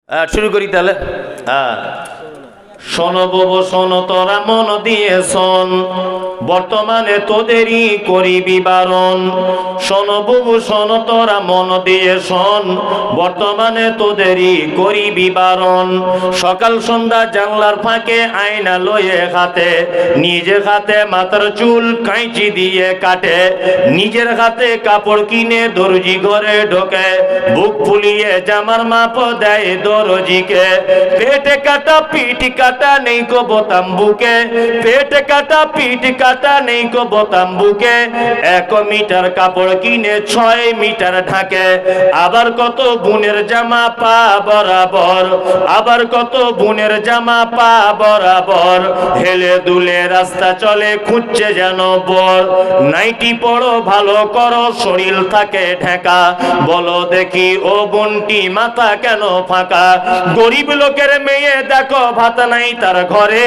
শুরু করি তাহলে। শোন বাবু শোন, তোরা মন দিয়ে শোন, বর্তমানে তোদেরই করিবি বারণ। শোন বাবু শোন, তোরা মন দিয়ে শোন, বর্তমানে তোদেরই করিবি বারণ। সকাল সন্ধ্যা জানলার ফাঁকে আয়না লয়ে হাতে, নিজের হাতে মাথার চুল কাঁচি দিয়ে কাটে, নিজের হাতে কাপড় কিনে দর্জি ঘরে ঢোকে, বুক ফুলিয়ে জামার মাপ দেয় দর্জিকে। পেটে কাটা পিঠ কাটা নেই কো বোতাম বুকে, পেটে কাটা পিঠ কাটা নেই কো বোতাম বুকে। 1 মিটার কাপড় কিনে 6 মিটার ঢাকে। আবার কত বুনের জামা পা বরাবর, আবার কত বুনের জামা পা বরাবর। হেলে দুলে রাস্তা চলে খুঁজছে যেন বর। নাইটি পড়ো ভালো করো শরীর থাকে ঢাকা, বলো দেখি ও বোনটি মাথা কেন ফাঁকা। গরিব লোকের মেয়ে দেখো ভাত নাই তার ঘরে,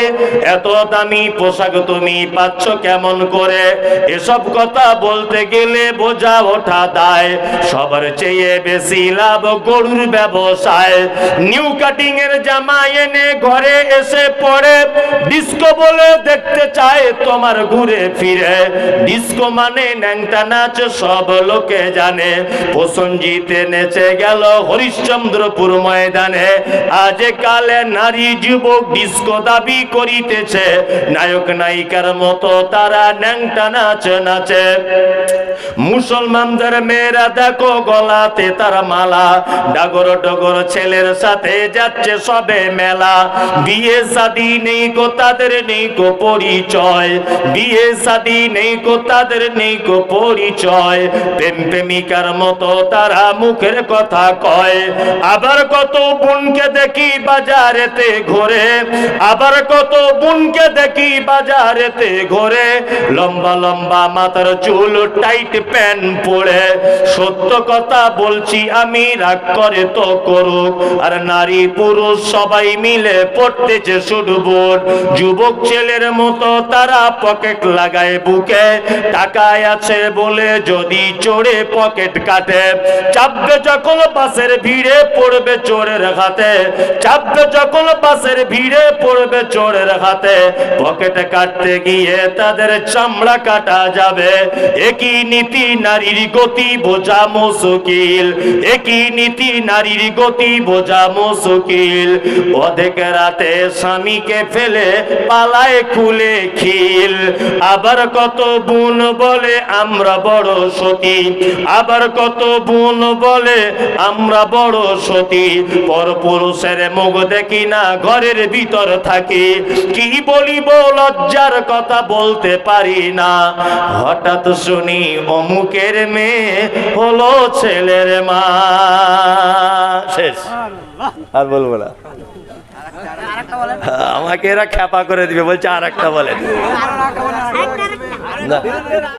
এত দামি পোশাক তুমি পাচ্ছ কেমন করে। এসব কথা বলতে গেলে বোঝা ওঠা দায়, সবার চেয়ে বেশি লাভ গরুর ব্যবসায়। নিউ কাটিং এর জামা এনে ঘরে এসে পড়ে, ডিস্কো বলে দেখতে চায় তোমার ঘুরে ফিরে। ডিস্কো মানে ন্যাংটা নাচ সব লোকে জানে, প্রসঞ্জিতে নেচে গেল হরিশ্চন্দ্রপুর ময়দানে। আজ কালে নারী যুবক ডিস্কো দাবি করিতেছে, নায়ক নায়িকার মতো তারা ন্যাংটা নাচ নাচে। মুসলমানদের মেয়েরা দেখো গলাতে তার মালা, ডাগর ডগর ছেলের সাথে যাচ্ছে সবে মেলা। বিয়ে শাদী নেই গো তাদের নেই গো পরিচয়, বিয়ে শাদী নেই গো তাদের নেই গো পরিচয়। প্রেম প্রেমিকার মতো তারা মুখের কথা কয়। আবার কত বোনকে দেখি বাজারেতে ঘোরে, আবার কত বোনকে দেখি বাজারেতে ঘোরে, লম্বা লম্বা মাথার চুল টাইট প্যান্ট পরে। সত্য কথা বলছি আমি, রাগ করে তো করুক, আর নারী পুরুষ সবাই মিলে পড়তেছে শুধু বোর্ড। যুবক ছেলের মতো তারা পকেট লাগায় বুকে, টাকায় আছে বলে যদি চোরে পকেট কাটে। চাপবে যখন বাসের ভিড়ে পড়বে চোরের হাতে, চাপবে যখন বাসের ভিড়ে পড়বে চোরের হাতে। পকেট কাটতে গিয়ে তাদের চামড়া কাটা যাবে। একই নীতি নারীর গতি বোঝা মুশকিল, একই নীতি নারীর গতি বোঝা মুশকিল। অধেক রাতে স্বামীকে ফেলে পালায় খুলে খিল। আবার কত বোন বলে আমরা বড় সতী, আবার কত বোন বলে আমরা বড় সতী। পরপুরুষের মুখ দেখি না ঘরের ভিতর থাকি, কি বলিব লজ্জার কথা বলতে পারি না। হঠাৎ শুনি অমুকের মেয়ে হলো ছেলের মা। শেষ, আর বলবো না। আমাকে এরা খ্যাপা করে দিবে, বলছে আর একটা বলেন না।